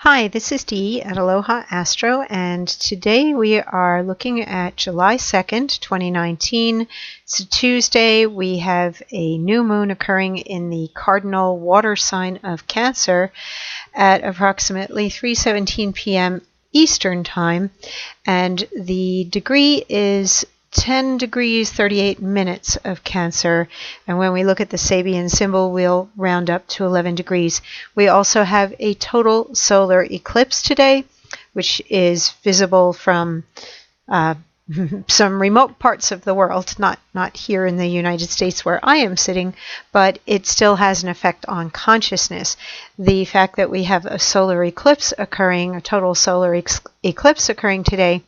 Hi, this is Dee at Aloha Astro, and today we are looking at July 2nd, 2019. It's a Tuesday. We have a new moon occurring in the cardinal water sign of Cancer at approximately 3:17 p.m. Eastern Time, and the degree is 10 degrees 38 minutes of Cancer, and when we look at the Sabian symbol, we'll round up to 11 degrees. We also have a total solar eclipse today, which is visible from some remote parts of the world, not here in the United States where I am sitting, but it still has an effect on consciousness. The fact that we have a solar eclipse occurring, a total solar eclipse occurring today,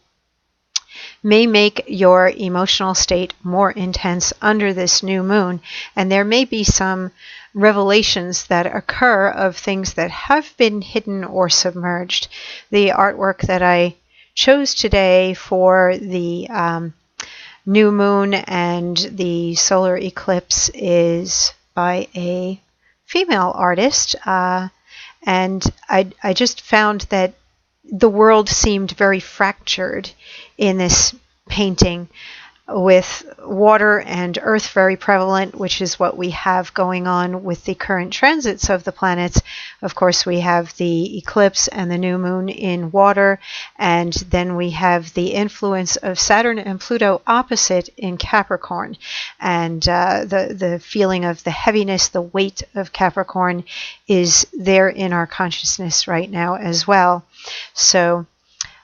may make your emotional state more intense under this new moon, and there may be some revelations that occur of things that have been hidden or submerged. The artwork that I chose today for the new moon and the solar eclipse is by a female artist, and I just found that the world seemed very fractured in this painting, with water and earth very prevalent, which is what we have going on with the current transits of the planets. Of course, we have the eclipse and the new moon in water, and then we have the influence of Saturn and Pluto opposite in Capricorn, and the feeling of the heaviness, the weight of Capricorn is there in our consciousness right now as well. So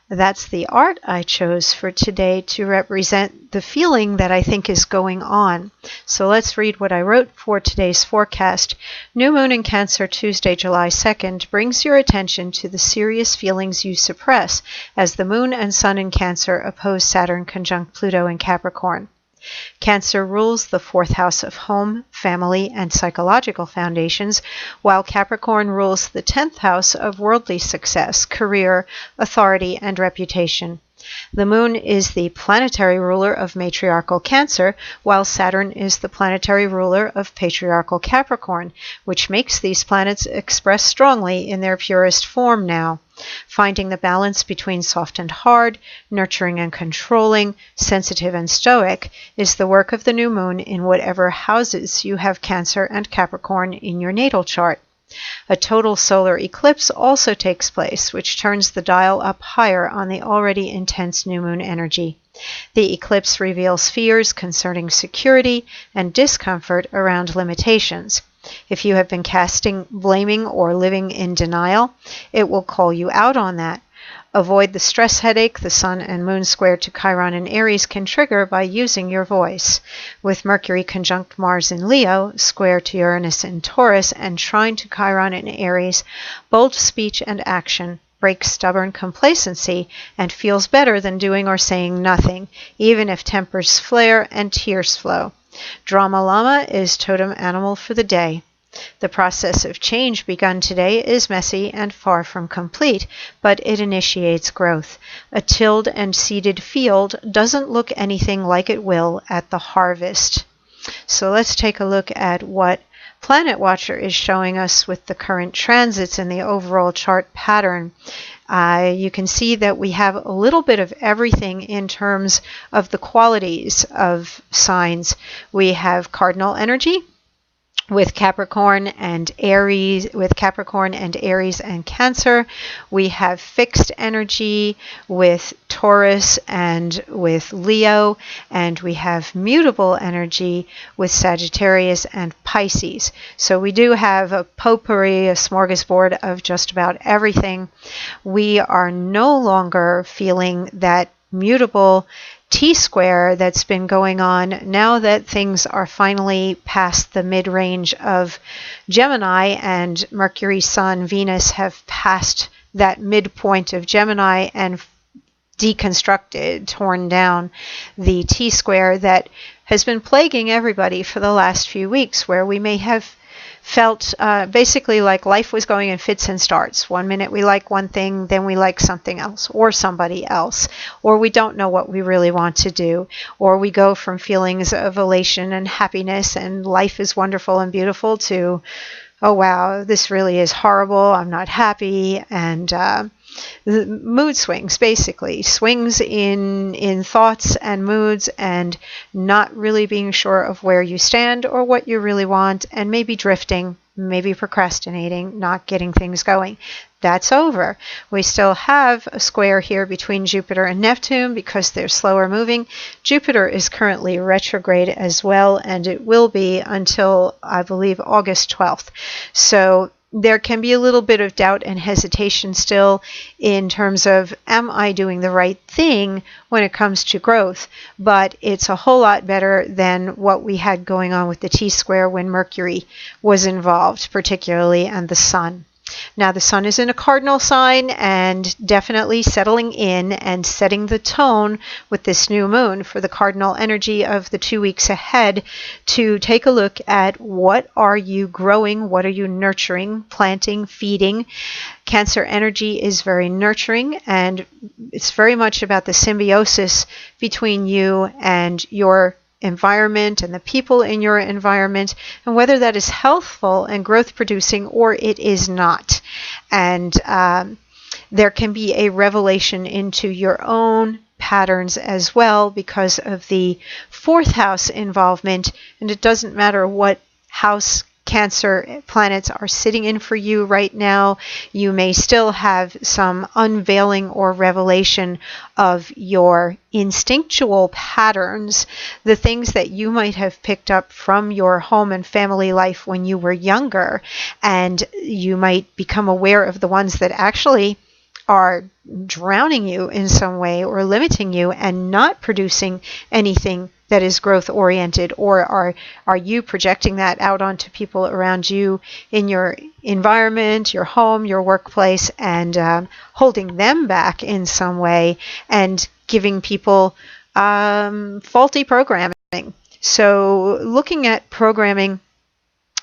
that's the art I chose for today to represent the feeling that I think is going on. So let's read what I wrote for today's forecast. New moon in Cancer, Tuesday, July 2nd, brings your attention to the serious feelings you suppress as the moon and sun in Cancer oppose Saturn conjunct Pluto in Capricorn. Cancer rules the fourth house of home, family, and psychological foundations, while Capricorn rules the 10th house of worldly success, career, authority, and reputation. The moon is the planetary ruler of matriarchal Cancer, while Saturn is the planetary ruler of patriarchal Capricorn, which makes these planets express strongly in their purest form now. Finding the balance between soft and hard, nurturing and controlling, sensitive and stoic, is the work of the new moon in whatever houses you have Cancer and Capricorn in your natal chart. A total solar eclipse also takes place, which turns the dial up higher on the already intense new moon energy. The eclipse reveals fears concerning security and discomfort around limitations. If you have been casting, blaming, or living in denial, it will call you out on that. Avoid the stress headache the Sun and Moon square to Chiron in Aries can trigger by using your voice. With Mercury conjunct Mars in Leo, square to Uranus in Taurus, and trine to Chiron in Aries, bold speech and action breaks stubborn complacency and feels better than doing or saying nothing, even if tempers flare and tears flow. Drama Llama is totem animal for the day. The process of change begun today is messy and far from complete, but it initiates growth. A tilled and seeded field doesn't look anything like it will at the harvest. So let's take a look at what Planet Watcher is showing us with the current transits in the overall chart pattern. You can see that we have a little bit of everything in terms of the qualities of signs. We have cardinal energy with Capricorn and Aries, and Cancer. We have fixed energy with Taurus and with Leo, and we have mutable energy with Sagittarius and Pisces. So we do have a potpourri, a smorgasbord of just about everything. We are no longer feeling that mutable T-square that's been going on now that things are finally past the mid-range of Gemini, and Mercury, Sun, Venus have passed that midpoint of Gemini and deconstructed, torn down the T-square that has been plaguing everybody for the last few weeks, where we may have felt basically like life was going in fits and starts. One minute we like one thing, then we like something else or somebody else, or we don't know what we really want to do, or we go from feelings of elation and happiness and life is wonderful and beautiful to oh wow, this really is horrible, I'm not happy, and the mood swings, basically swings in thoughts and moods, and not really being sure of where you stand or what you really want, and maybe drifting, maybe procrastinating, not getting things going. That's over. We still have a square here between Jupiter and Neptune because they're slower moving. Jupiter is currently retrograde as well, and it will be until, I believe, August 12th. So there can be a little bit of doubt and hesitation still in terms of, am I doing the right thing when it comes to growth? But it's a whole lot better than what we had going on with the T-square when Mercury was involved, particularly, and the Sun. Now the Sun is in a cardinal sign and definitely settling in and setting the tone with this new moon for the cardinal energy of the 2 weeks ahead, to take a look at what are you growing, what are you nurturing, planting, feeding. Cancer energy is very nurturing, and it's very much about the symbiosis between you and your environment and the people in your environment, and whether that is healthful and growth producing or it is not. And there can be a revelation into your own patterns as well because of the fourth house involvement. And it doesn't matter what house Cancer planets are sitting in for you right now, you may still have some unveiling or revelation of your instinctual patterns, the things that you might have picked up from your home and family life when you were younger, and you might become aware of the ones that actually are drowning you in some way or limiting you and not producing anything that is growth oriented. Or are you projecting that out onto people around you in your environment, your home, your workplace, and holding them back in some way and giving people faulty programming? So looking at programming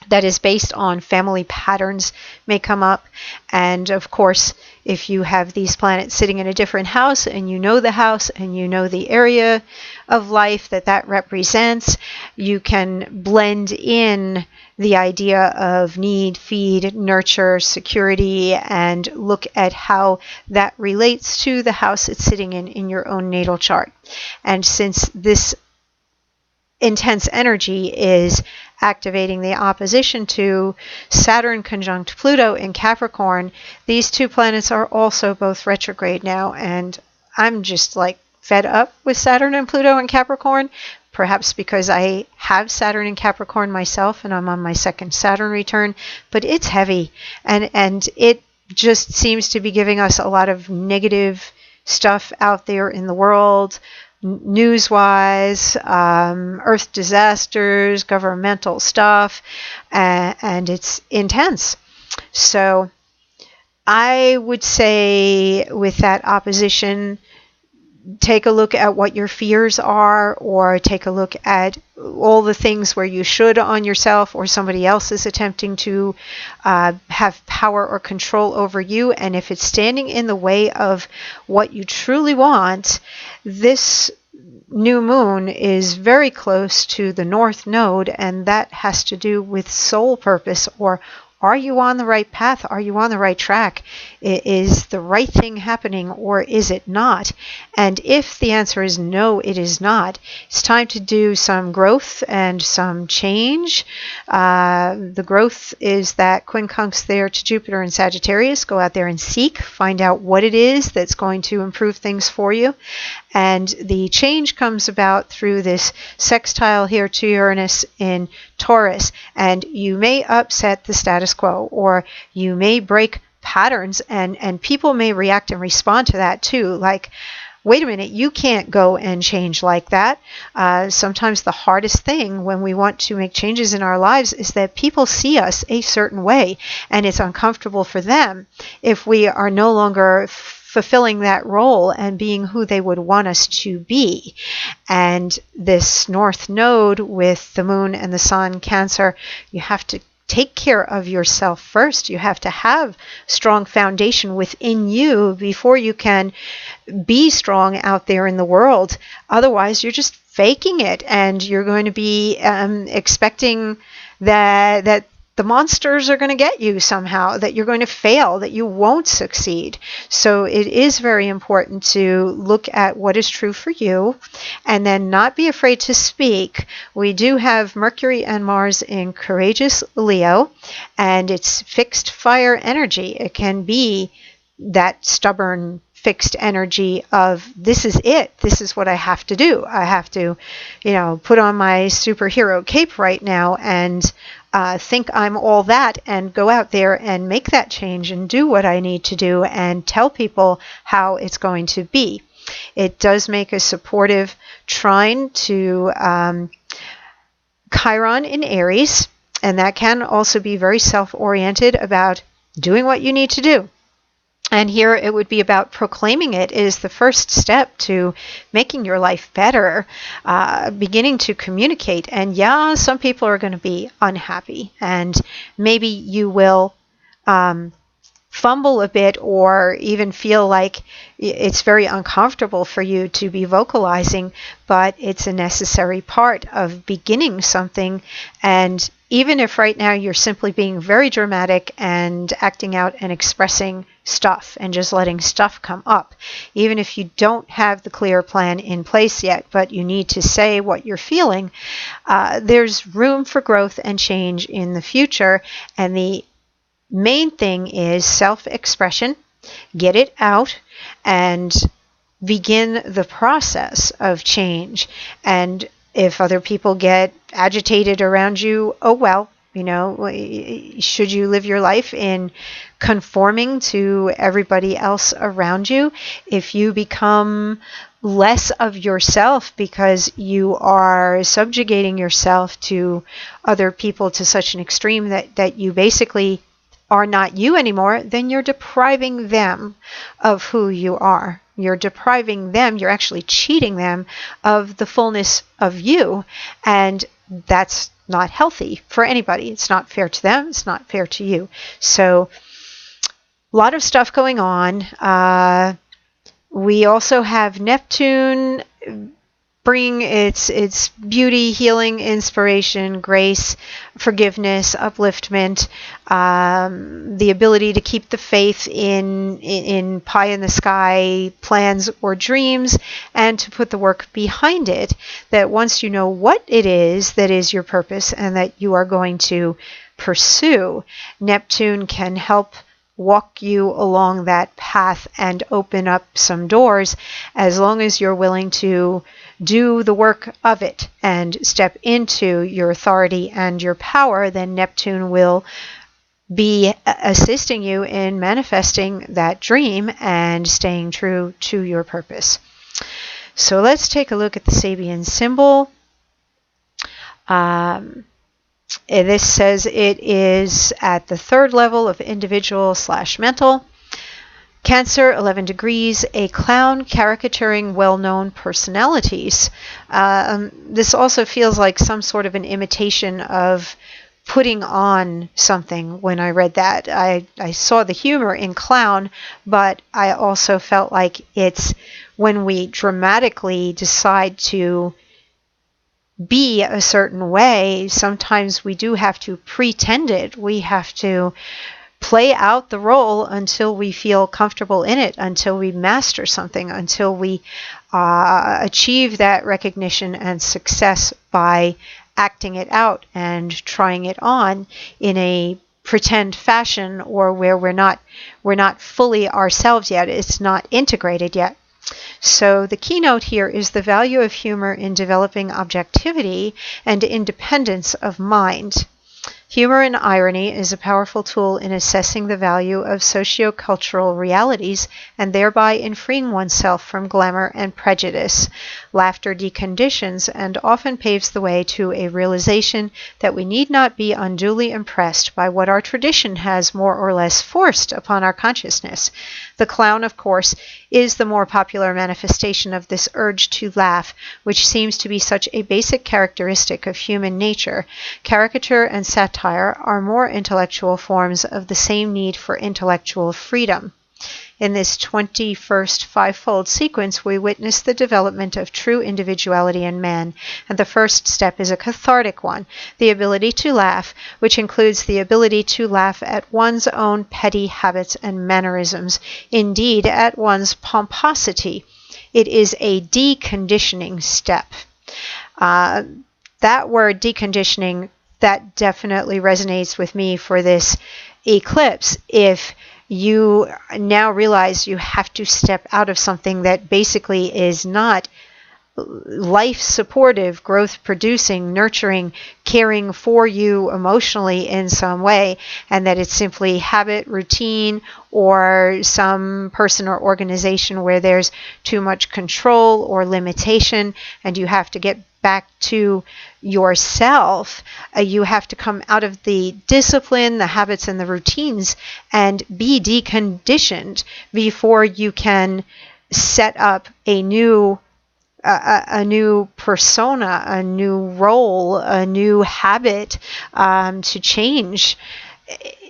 that is based on family patterns may come up. And of course, if you have these planets sitting in a different house and you know the house and you know the area of life that represents, you can blend in the idea of need, feed, nurture, security, and look at how that relates to the house it's sitting in your own natal chart. And since this intense energy is activating the opposition to Saturn conjunct Pluto in Capricorn, these two planets are also both retrograde now, and I'm just like fed up with Saturn and Pluto in Capricorn, perhaps because I have Saturn in Capricorn myself and I'm on my second Saturn return, but it's heavy, and it just seems to be giving us a lot of negative stuff out there in the world, news-wise, earth disasters, governmental stuff, and it's intense. So I would say with that opposition, take a look at what your fears are, or take a look at all the things where you should on yourself or somebody else is attempting to have power or control over you. And if it's standing in the way of what you truly want, this new moon is very close to the North Node, and that has to do with soul purpose, or are you on the right path? Are you on the right track? Is the right thing happening, or is it not? And if the answer is no, it is not, it's time to do some growth and some change. The growth is that quincunx there to Jupiter and Sagittarius. Go out there and seek, find out what it is that's going to improve things for you. And the change comes about through this sextile here to Uranus in Taurus. And you may upset the status quo, or you may break patterns, and people may react and respond to that too. Like, wait a minute, you can't go and change like that. Sometimes the hardest thing when we want to make changes in our lives is that people see us a certain way, and it's uncomfortable for them if we are no longer fulfilling that role and being who they would want us to be. And this North Node with the Moon and the Sun, Cancer, you have to take care of yourself first. You have to have strong foundation within you before you can be strong out there in the world. Otherwise, you're just faking it, and you're going to be expecting that the monsters are going to get you somehow, that you're going to fail, that you won't succeed. So it is very important to look at what is true for you and then not be afraid to speak. We do have Mercury and Mars in courageous Leo, and it's fixed fire energy. It can be that stubborn fixed energy of, this is it, this is what I have to do. I have to, put on my superhero cape right now and think I'm all that, and go out there and make that change and do what I need to do and tell people how it's going to be. It does make a supportive trine to Chiron in Aries, and that can also be very self-oriented about doing what you need to do. And here it would be about proclaiming it is the first step to making your life better, beginning to communicate. And yeah, some people are going to be unhappy, and maybe you will fumble a bit or even feel like it's very uncomfortable for you to be vocalizing, but it's a necessary part of beginning something. And even if right now you're simply being very dramatic and acting out and expressing stuff and just letting stuff come up, even if you don't have the clear plan in place yet, but you need to say what you're feeling, there's room for growth and change in the future. And the main thing is self-expression. Get it out and begin the process of change. And if other people get agitated around you, oh well, should you live your life in conforming to everybody else around you? If you become less of yourself because you are subjugating yourself to other people to such an extreme that you basically are not you anymore, then you're depriving them of who you are. You're depriving them, you're actually cheating them of the fullness of you, and that's not healthy for anybody. It's not fair to them, it's not fair to you. So a lot of stuff going on. We also have Neptune bringing its beauty, healing, inspiration, grace, forgiveness, upliftment, the ability to keep the faith in pie in the sky plans or dreams, and to put the work behind it, that once you know what it is that is your purpose and that you are going to pursue, Neptune can help walk you along that path and open up some doors, as long as you're willing to do the work of it and step into your authority and your power. Then Neptune will be assisting you in manifesting that dream and staying true to your purpose. So let's take a look at the Sabian symbol. This says it is at the third level of individual/mental. Cancer, 11 degrees, a clown caricaturing well-known personalities. This also feels like some sort of an imitation of putting on something. When I read that, I saw the humor in clown, but I also felt like it's when we dramatically decide to be a certain way, sometimes we do have to pretend it. We have to play out the role until we feel comfortable in it, until we master something, until we achieve that recognition and success by acting it out and trying it on in a pretend fashion, or where we're not fully ourselves yet. It's not integrated yet. So the keynote here is the value of humor in developing objectivity and independence of mind. Humor and irony is a powerful tool in assessing the value of sociocultural realities and thereby in freeing oneself from glamour and prejudice. Laughter deconditions and often paves the way to a realization that we need not be unduly impressed by what our tradition has more or less forced upon our consciousness. The clown, of course, is the more popular manifestation of this urge to laugh, which seems to be such a basic characteristic of human nature. Caricature and satire are more intellectual forms of the same need for intellectual freedom. In this 21st fivefold sequence, we witness the development of true individuality in man, and the first step is a cathartic one, the ability to laugh, which includes the ability to laugh at one's own petty habits and mannerisms, indeed at one's pomposity. It is a deconditioning step. That word deconditioning, that definitely resonates with me for this eclipse. If you now realize you have to step out of something that basically is not life supportive, growth producing, nurturing, caring for you emotionally in some way, and that it's simply habit, routine, or some person or organization where there's too much control or limitation, and you have to get back to yourself. You have to come out of the discipline, the habits, and the routines and be deconditioned before you can set up a new persona, a new role, a new habit to change.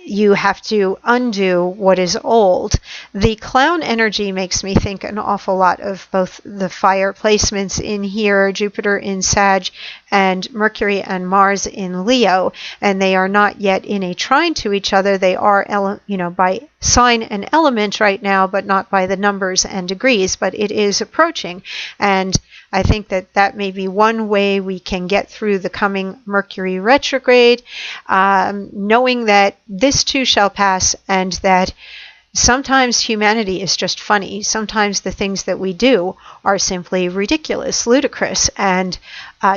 You have to undo what is old. The clown energy makes me think an awful lot of both the fire placements in here, Jupiter in Sag and Mercury and Mars in Leo, and they are not yet in a trine to each other. They are, by sign and element right now, but not by the numbers and degrees, but it is approaching. And I think that may be one way we can get through the coming Mercury retrograde, knowing that this too shall pass, and that sometimes humanity is just funny. Sometimes the things that we do are simply ridiculous, ludicrous, and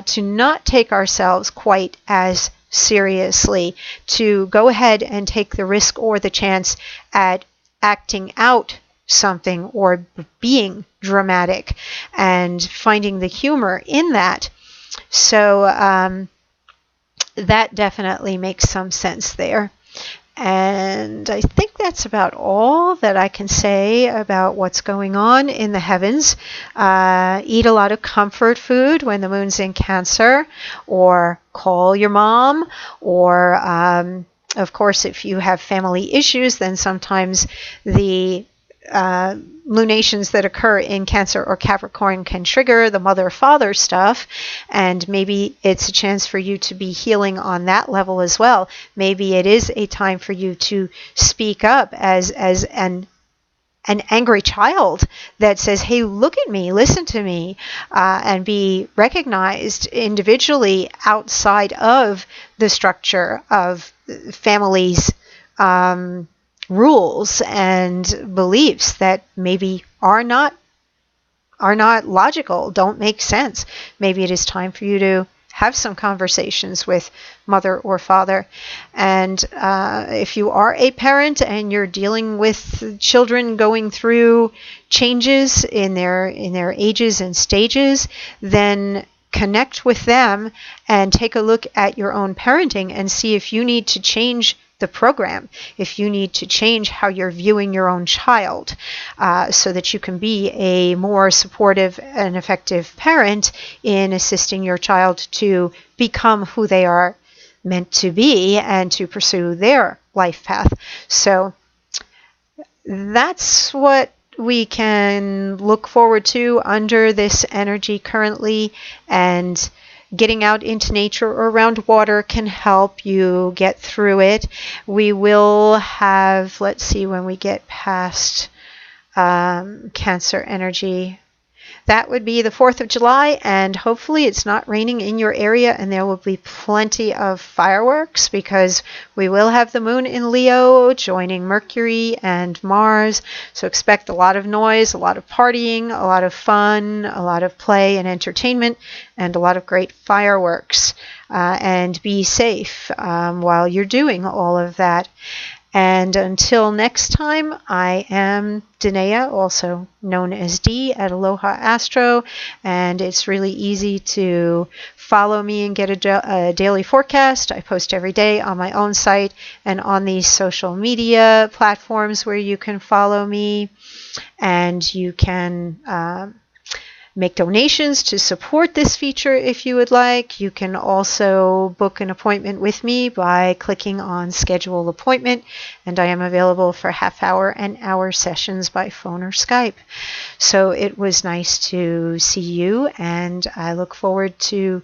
to not take ourselves quite as seriously, to go ahead and take the risk or the chance at acting out something or being dramatic and finding the humor in that. So that definitely makes some sense there. And I think that's about all that I can say about what's going on in the heavens. Eat a lot of comfort food when the moon's in Cancer, or call your mom, or of course, if you have family issues, then sometimes the lunations that occur in Cancer or Capricorn can trigger the mother-father stuff, and maybe it's a chance for you to be healing on that level as well. Maybe it is a time for you to speak up as an angry child that says, hey, look at me, listen to me, and be recognized individually outside of the structure of families' rules and beliefs that maybe are not logical, don't make sense. Maybe it is time for you to have some conversations with mother or father. And if you are a parent and you're dealing with children going through changes in their ages and stages, then connect with them and take a look at your own parenting and see if you need to change the program, if you need to change how you're viewing your own child, so that you can be a more supportive and effective parent in assisting your child to become who they are meant to be and to pursue their life path. So that's what we can look forward to under this energy currently, and getting out into nature or around water can help you get through it. We will have, let's see, when we get past Cancer energy, that would be the 4th of July, and hopefully it's not raining in your area, and there will be plenty of fireworks because we will have the moon in Leo joining Mercury and Mars. So expect a lot of noise, a lot of partying, a lot of fun, a lot of play and entertainment, and a lot of great fireworks. And be safe while you're doing all of that. And until next time, I am Danae, also known as Dee at Aloha Astro, and it's really easy to follow me and get a daily forecast. I post every day on my own site and on these social media platforms where you can follow me, and you can make donations to support this feature if you would like. You can also book an appointment with me by clicking on Schedule Appointment, and I am available for half-hour and hour sessions by phone or Skype. So it was nice to see you, and I look forward to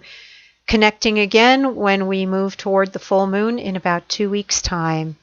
connecting again when we move toward the full moon in about 2 weeks' time.